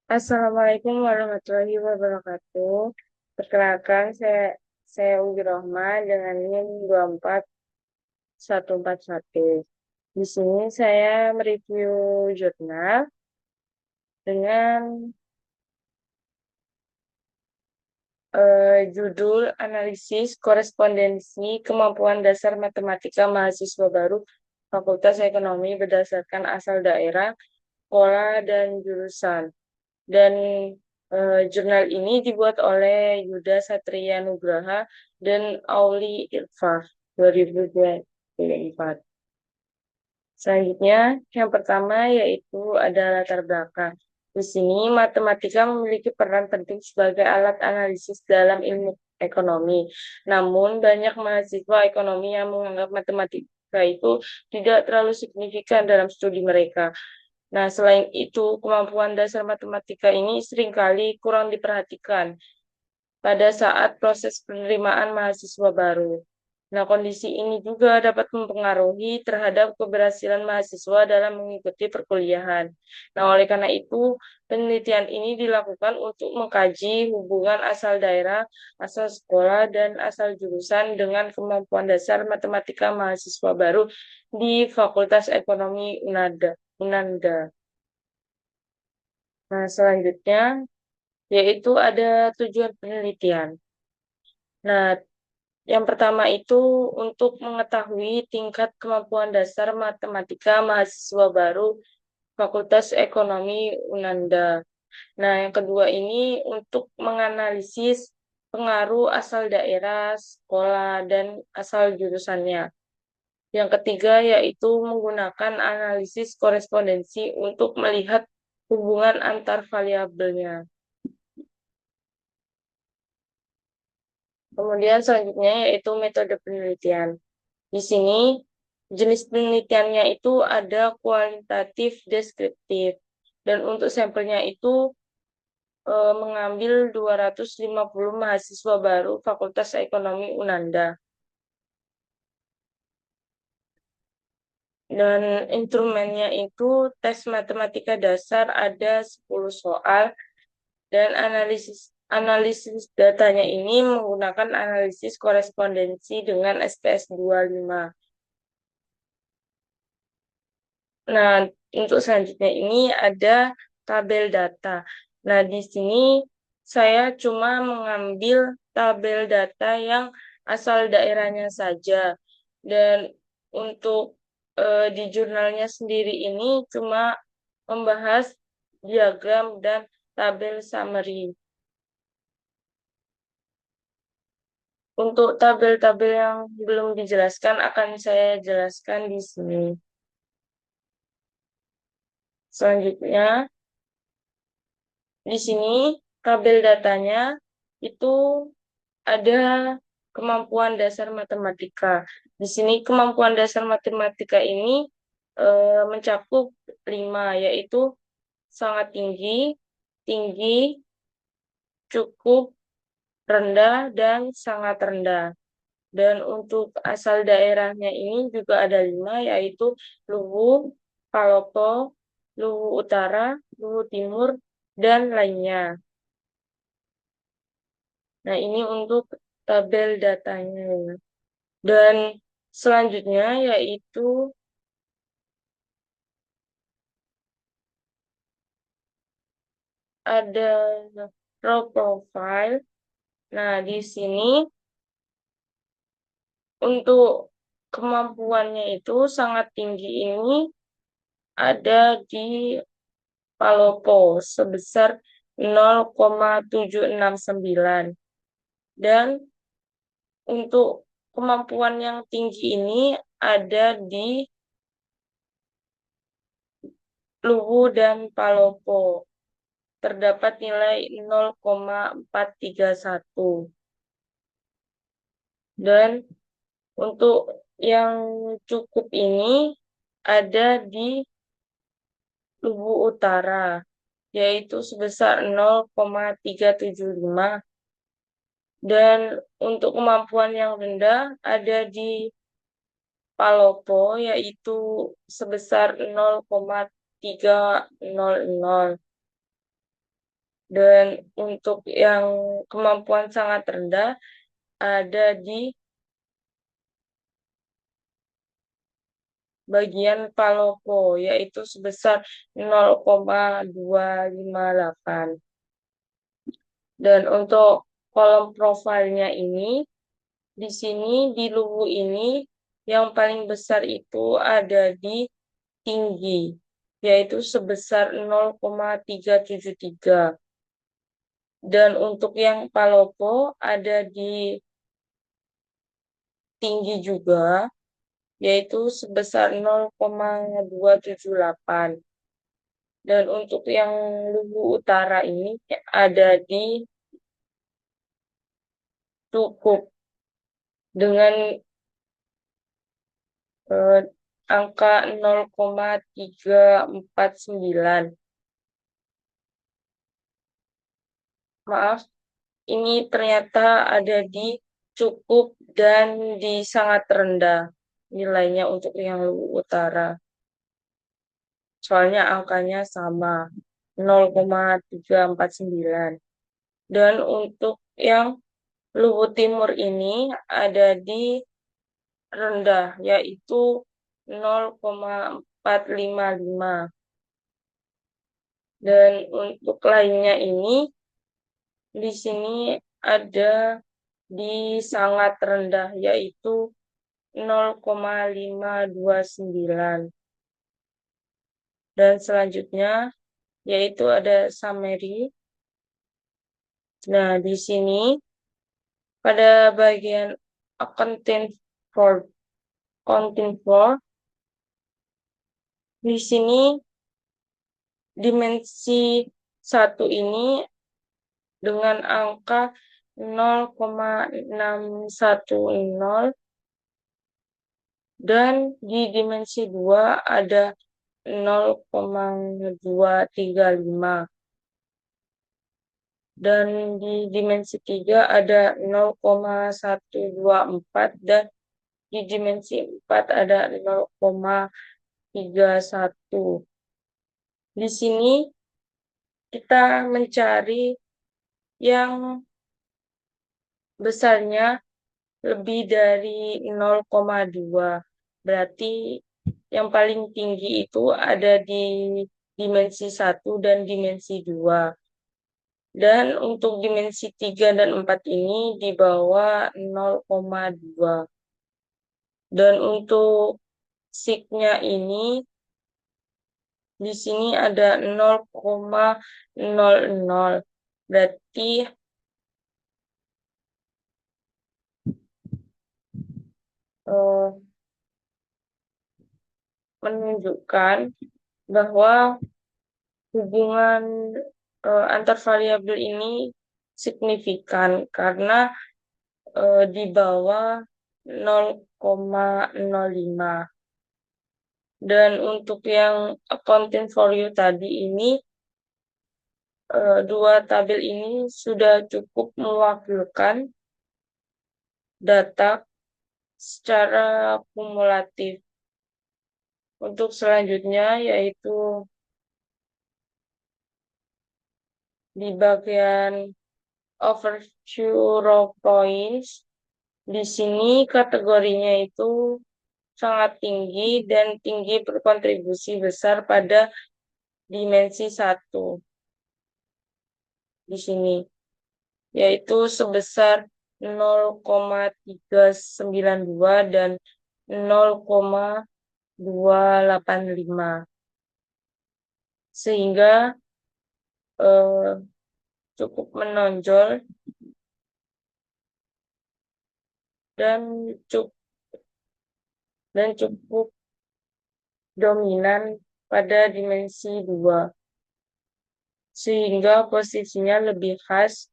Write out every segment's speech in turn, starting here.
Assalamualaikum warahmatullahi wabarakatuh. Perkenalkan, saya Ugi Rohma dengan NIM 24141. Di sini saya mereview jurnal dengan judul Analisis Korespondensi Kemampuan Dasar Matematika Mahasiswa Baru Fakultas Ekonomi berdasarkan asal daerah, sekolah, dan jurusan. Dan jurnal ini dibuat oleh Yuda Satria Nugraha dan Auli Irfan 2024. Selanjutnya, yang pertama yaitu ada latar belakang. Di sini, matematika memiliki peran penting sebagai alat analisis dalam ilmu ekonomi. Namun, banyak mahasiswa ekonomi yang menganggap matematika itu tidak terlalu signifikan dalam studi mereka. Nah, selain itu, kemampuan dasar matematika ini seringkali kurang diperhatikan pada saat proses penerimaan mahasiswa baru. Nah, kondisi ini juga dapat mempengaruhi terhadap keberhasilan mahasiswa dalam mengikuti perkuliahan. Nah, oleh karena itu, penelitian ini dilakukan untuk mengkaji hubungan asal daerah, asal sekolah, dan asal jurusan dengan kemampuan dasar matematika mahasiswa baru di Fakultas Ekonomi Unanda. Nah, selanjutnya yaitu ada tujuan penelitian. Nah, yang pertama itu untuk mengetahui tingkat kemampuan dasar matematika mahasiswa baru Fakultas Ekonomi Unanda. Nah, yang kedua ini untuk menganalisis pengaruh asal daerah, sekolah, dan asal jurusannya. Yang ketiga yaitu menggunakan analisis korespondensi untuk melihat hubungan antar variabelnya. Kemudian selanjutnya yaitu metode penelitian. Di sini jenis penelitiannya itu ada kualitatif deskriptif. Dan untuk sampelnya itu mengambil 250 mahasiswa baru Fakultas Ekonomi Unanda. Dan instrumennya itu tes matematika dasar ada 10 soal dan analisis analisis datanya ini menggunakan analisis korespondensi dengan SPS 25. Nah, untuk selanjutnya ini ada tabel data. Nah, di sini saya cuma mengambil tabel data yang asal daerahnya saja. Dan untuk di jurnalnya sendiri ini cuma membahas diagram dan tabel summary. Untuk tabel-tabel yang belum dijelaskan akan saya jelaskan di sini. Selanjutnya, di sini tabel datanya itu ada kemampuan dasar matematika. Di sini kemampuan dasar matematika ini mencakup 5, yaitu sangat tinggi, tinggi, cukup, rendah, dan sangat rendah. Dan untuk asal daerahnya ini juga ada 5, yaitu Luwu, Palopo, Luwu Utara, Luwu Timur, dan lainnya. Nah, ini untuk tabel datanya. Dan selanjutnya yaitu ada raw profile. Nah, di sini untuk kemampuannya itu sangat tinggi ini ada di Palopo sebesar 0,769. Dan untuk kemampuan yang tinggi ini ada di Luwu dan Palopo. Terdapat nilai 0,431. Dan untuk yang cukup ini ada di Luwu Utara, yaitu sebesar 0,375. Dan untuk kemampuan yang rendah ada di Palopo, yaitu sebesar 0,300. Dan untuk yang kemampuan sangat rendah ada di bagian Palopo, yaitu sebesar 0,258. Dan untuk kolom profilnya ini, di sini di Luwu ini yang paling besar itu ada di tinggi, yaitu sebesar 0,373. Dan untuk yang Palopo ada di tinggi juga, yaitu sebesar 0,278. Dan untuk yang Luwu Utara ini ada di cukup dengan eh, angka 0,349. Maaf, ini ternyata ada di cukup dan di sangat rendah nilainya untuk yang Luwu Utara. Soalnya angkanya sama 0,349. Dan untuk yang Luwu Timur ini ada di rendah, yaitu 0,455. Dan untuk lainnya ini di sini ada di sangat rendah, yaitu 0,529. Dan selanjutnya yaitu ada summary. Nah, di sini pada bagian accounting for di sini dimensi 1 ini dengan angka 0,610 dan di dimensi 2 ada 0,235 dan di dimensi 3 ada 0,124 dan di dimensi 4 ada 0,31. Di sini kita mencari yang besarnya lebih dari 0,2. Berarti yang paling tinggi itu ada di dimensi 1 dan dimensi 2. Dan untuk dimensi 3 dan 4 ini di bawah 0,2. Dan untuk signya ini di sini ada 0,00. Berarti menunjukkan bahwa hubungan antar variabel ini signifikan karena di bawah 0,05. Dan untuk yang accounting for you tadi ini, dua tabel ini sudah cukup mewakilkan data secara kumulatif. Untuk selanjutnya yaitu di bagian overview raw points. Di sini kategorinya itu sangat tinggi dan tinggi berkontribusi besar pada dimensi 1 di sini, yaitu sebesar 0,392 dan 0,285. Sehingga cukup menonjol dan cukup dominan pada dimensi 2. Sehingga posisinya lebih khas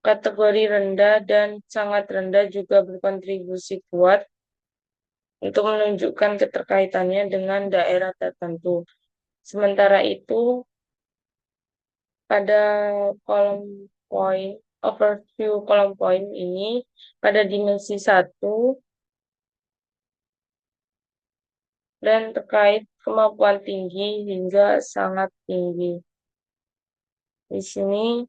kategori rendah dan sangat rendah juga berkontribusi kuat untuk menunjukkan keterkaitannya dengan daerah tertentu. Sementara itu, pada kolom poin, overview kolom poin ini, pada dimensi 1, dan terkait kemampuan tinggi hingga sangat tinggi. Di sini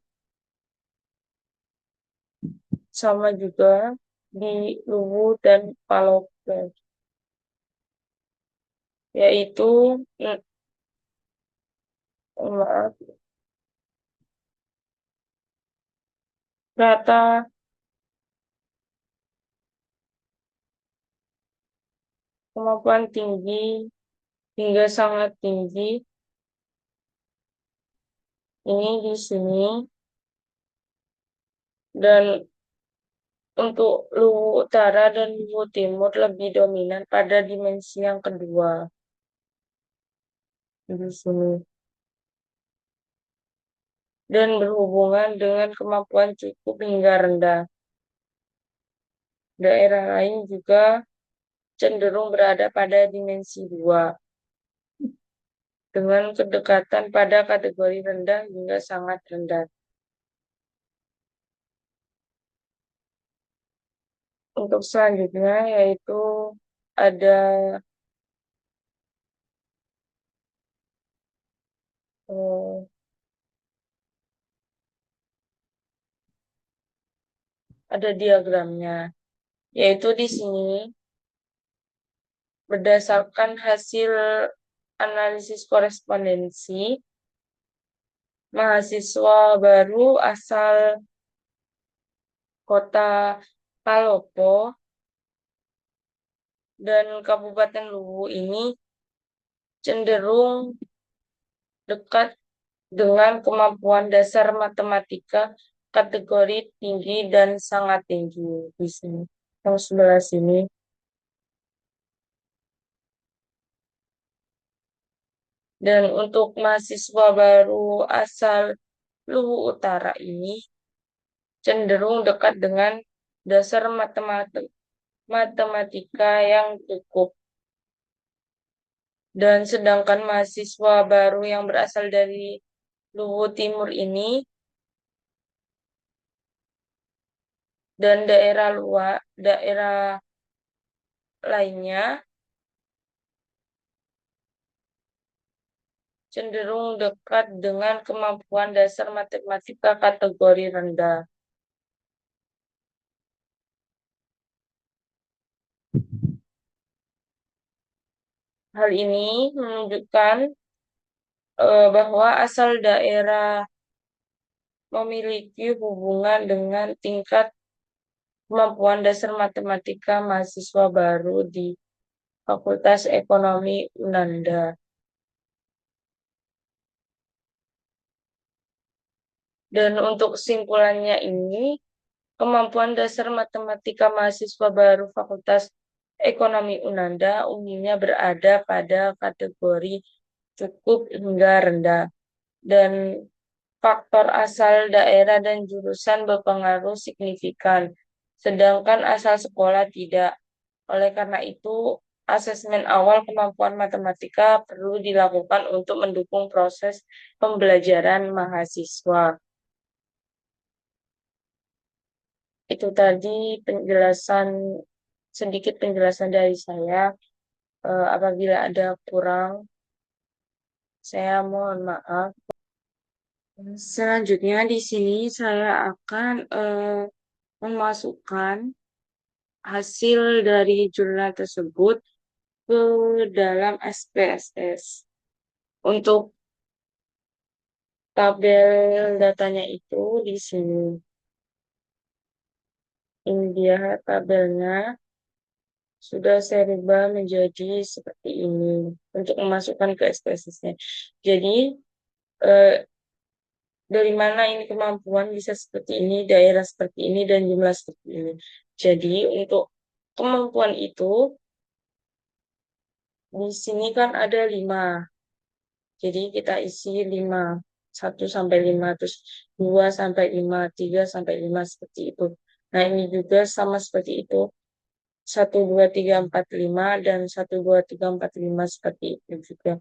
sama juga di Luwu dan Palopo, yaitu maaf, rata kemampuan tinggi hingga sangat tinggi ini di sini, dan untuk Luwu Utara dan Luwu Timur lebih dominan pada dimensi yang kedua di sini, dan berhubungan dengan kemampuan cukup hingga rendah. Daerah lain juga cenderung berada pada dimensi 2 dengan kedekatan pada kategori rendah hingga sangat rendah. Untuk selanjutnya yaitu ada eh, ada diagramnya, yaitu di sini berdasarkan hasil analisis korespondensi, mahasiswa baru asal kota Palopo dan Kabupaten Luwu ini cenderung dekat dengan kemampuan dasar matematika kategori tinggi dan sangat tinggi di sini. Yang sebelah sini. Dan untuk mahasiswa baru asal Luwu Utara ini cenderung dekat dengan dasar matematika yang cukup. Dan sedangkan mahasiswa baru yang berasal dari Luwu Timur ini dan daerah lainnya cenderung dekat dengan kemampuan dasar matematika kategori rendah. Hal ini menunjukkan bahwa asal daerah memiliki hubungan dengan tingkat kemampuan dasar matematika mahasiswa baru di Fakultas Ekonomi Unanda. Dan untuk kesimpulannya ini, kemampuan dasar matematika mahasiswa baru Fakultas Ekonomi Unanda umumnya berada pada kategori cukup hingga rendah. Dan faktor asal daerah dan jurusan berpengaruh signifikan, sedangkan asal sekolah tidak. Oleh karena itu, asesmen awal kemampuan matematika perlu dilakukan untuk mendukung proses pembelajaran mahasiswa. Itu tadi sedikit penjelasan dari saya. Apabila ada kurang, saya mohon maaf. Selanjutnya di sini saya akan memasukkan hasil dari jurnal tersebut ke dalam SPSS. Untuk tabel datanya itu di sini. Ini dia tabelnya. Sudah saya rubah menjadi seperti ini untuk memasukkan ke SPSS-nya. Jadi, eh, dari mana ini kemampuan bisa seperti ini, daerah seperti ini, dan jumlah seperti ini. Jadi, untuk kemampuan itu, di sini kan ada 5. Jadi, kita isi 5. 1 sampai 5, terus 2 sampai 5, 3 sampai 5, seperti itu. Nah, ini juga sama seperti itu. 1, 2, 3, 4, 5, dan 1, 2, 3, 4, 5, seperti itu juga.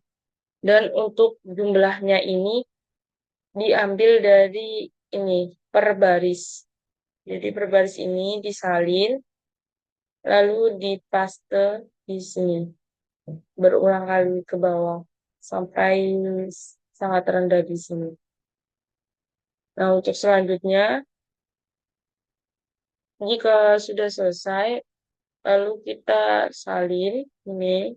Dan untuk jumlahnya ini diambil dari ini per baris. Jadi per baris ini disalin lalu dipaste di sini berulang kali ke bawah sampai sangat rendah di sini. Nah, untuk selanjutnya, jika sudah selesai, lalu kita salin ini,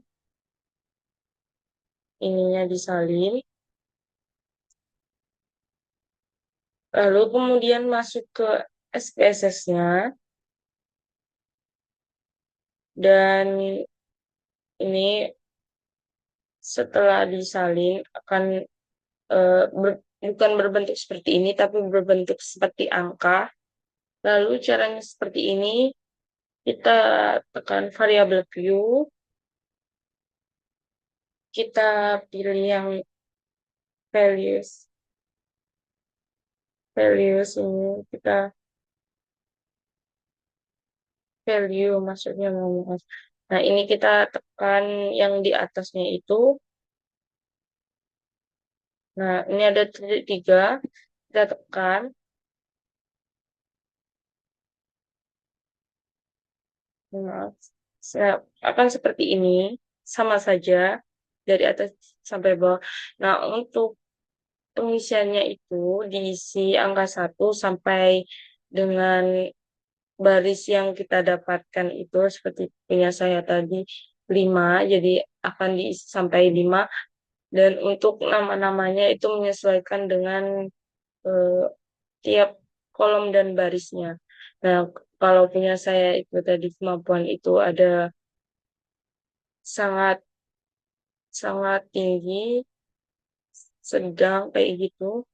ininya disalin, lalu kemudian masuk ke SPSS-nya, dan ini setelah disalin akan bukan berbentuk seperti ini, tapi berbentuk seperti angka. Lalu caranya seperti ini, kita tekan variable view, kita pilih yang values, values ini, kita value maksudnya ngomong. Nah, ini kita tekan yang di atasnya itu. Nah, ini ada titik tiga, kita tekan. Nah, akan seperti ini, sama saja dari atas sampai bawah. Nah, untuk pengisiannya itu diisi angka 1 sampai dengan baris yang kita dapatkan itu seperti punya saya tadi 5, jadi akan diisi sampai 5. Dan untuk nama-namanya itu menyesuaikan dengan eh, tiap kolom dan barisnya. Nah, kalau punya saya itu tadi kemampuan itu ada sangat sangat tinggi, sedang kayak gitu,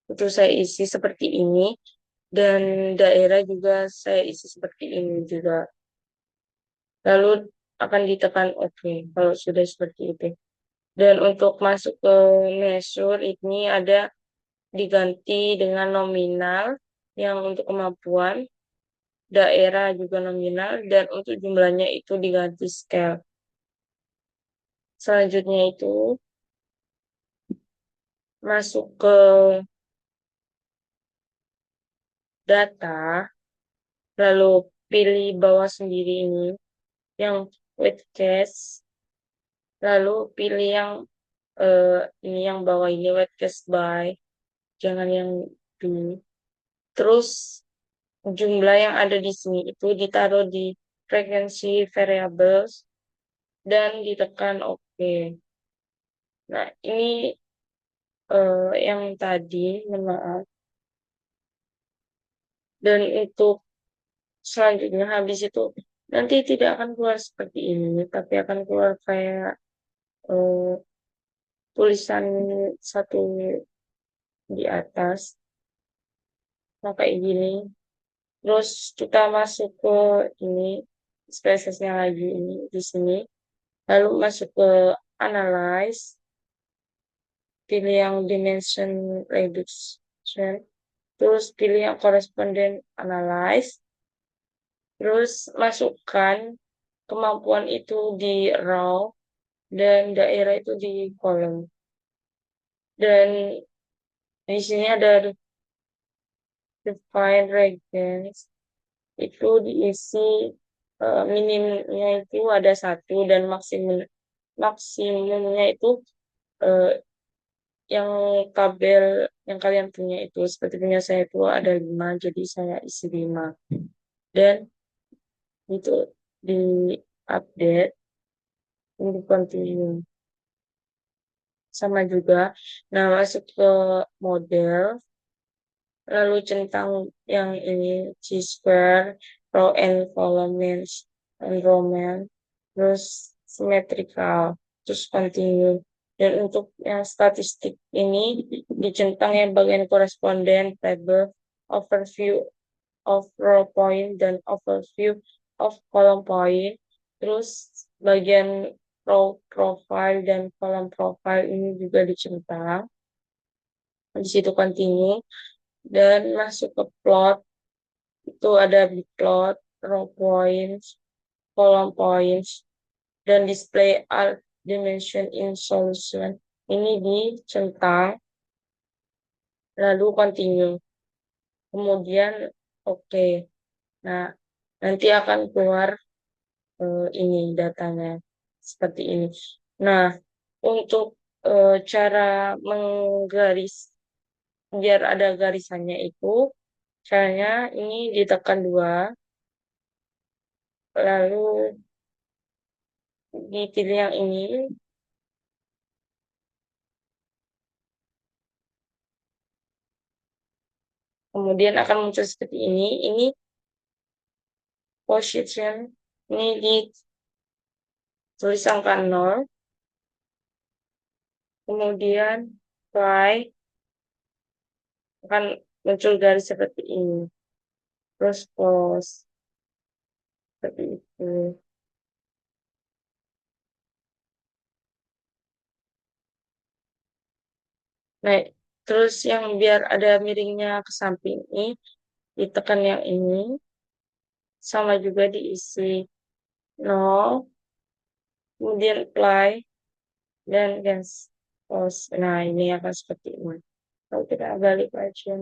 itu saya isi seperti ini, dan daerah juga saya isi seperti ini juga. Lalu akan ditekan OK kalau sudah seperti itu. Dan untuk masuk ke measure ini ada diganti dengan nominal yang untuk kemampuan, daerah juga nominal, dan untuk jumlahnya itu diganti scale. Selanjutnya itu masuk ke data, lalu pilih bawah sendiri ini yang with case, lalu pilih yang ini yang bawah ini with case by, jangan yang dulu. Terus jumlah yang ada di sini itu ditaruh di frequency variables dan ditekan OK. Nah, ini yang tadi, mohon maaf. Dan untuk selanjutnya habis itu nanti tidak akan keluar seperti ini, tapi akan keluar kayak eh, tulisan satu di atas, nah kayak gini. Terus kita masuk ke ini, spesiesnya lagi ini di sini. Lalu masuk ke analyze, pilih yang dimension reduction, terus pilih yang correspondent analyze, terus masukkan kemampuan itu di row dan daerah itu di kolom. Dan di sini ada define regions, itu diisi minimumnya itu ada 1 dan maksimumnya itu eh, yang tabel yang kalian punya itu seperti punya saya itu ada 5, jadi saya isi 5. Dan itu di update, ini continue sama juga. Nah, masuk ke model, lalu centang yang ini G-square, row and column enrollment, terus symmetrical, terus continue. Dan untuk yang statistik ini dicentang yang bagian koresponden, table, overview of row point, dan overview of column point. Terus bagian row profile dan column profile ini juga dicentang. Di situ continue. Dan masuk ke plot, itu ada big plot, row points, column points, dan display all dimension in solution. Ini dicentang, lalu continue. Kemudian oke. Nah, nanti akan keluar ini datanya seperti ini. Nah, untuk cara menggaris biar ada garisannya itu, caranya ini ditekan dua, lalu dipilih yang ini, kemudian akan muncul seperti ini. Ini position, ini ditulis angka 0, kemudian try, akan muncul garis seperti ini. Terus close, seperti itu. Nah, terus yang biar ada miringnya ke samping ini, ditekan yang ini, sama juga diisi 0, kemudian apply, dan close. Nah, ini akan seperti ini. Kalau kita balik aja,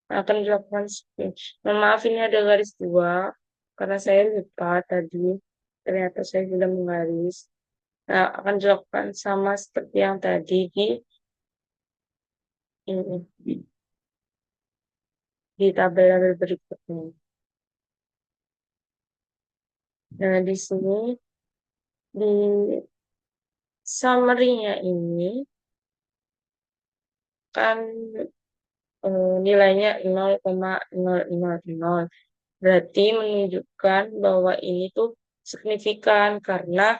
akan dilakukan seperti. Mohon maaf, ini ada garis dua, karena saya lupa tadi. Ternyata saya sudah menggaris. Nah, akan dilakukan sama seperti yang tadi di ini, di tabel berikutnya. Nah, di sini di summary-nya ini kan nilainya 0,000. Berarti menunjukkan bahwa ini tuh signifikan karena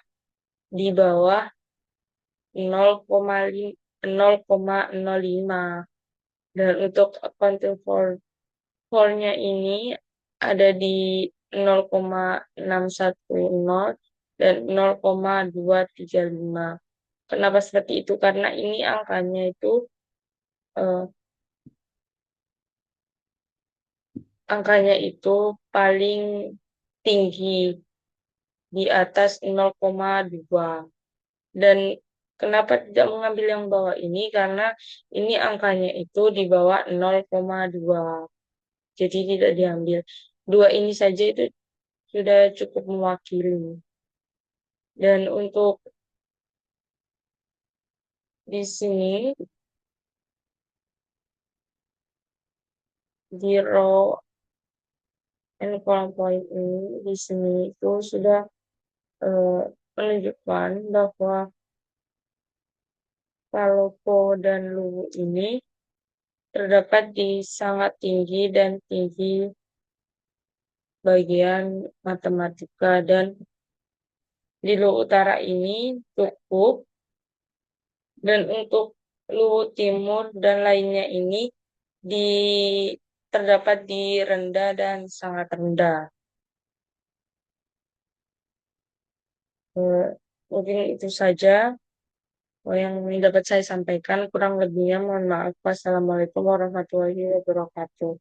di bawah 0,05. Dan untuk accounting for-nya ini ada di 0,610 dan 0,235. Kenapa seperti itu? Karena ini angkanya itu eh, paling tinggi di atas 0,2. Dan kenapa tidak mengambil yang bawah ini? Karena ini angkanya itu di bawah 0,2. Jadi tidak diambil. Dua ini saja itu sudah cukup mewakili. Dan untuk di sini, di row and column point ini, di sini itu sudah eh, menunjukkan bahwa Palopo dan Luwu ini terdapat di sangat tinggi dan tinggi bagian matematika, dan di Luwu Utara ini cukup, dan untuk Luwu Timur dan lainnya ini di terdapat di rendah dan sangat rendah. Eh, Mungkin itu saja yang dapat saya sampaikan. Kurang lebihnya mohon maaf. Wassalamualaikum warahmatullahi wabarakatuh.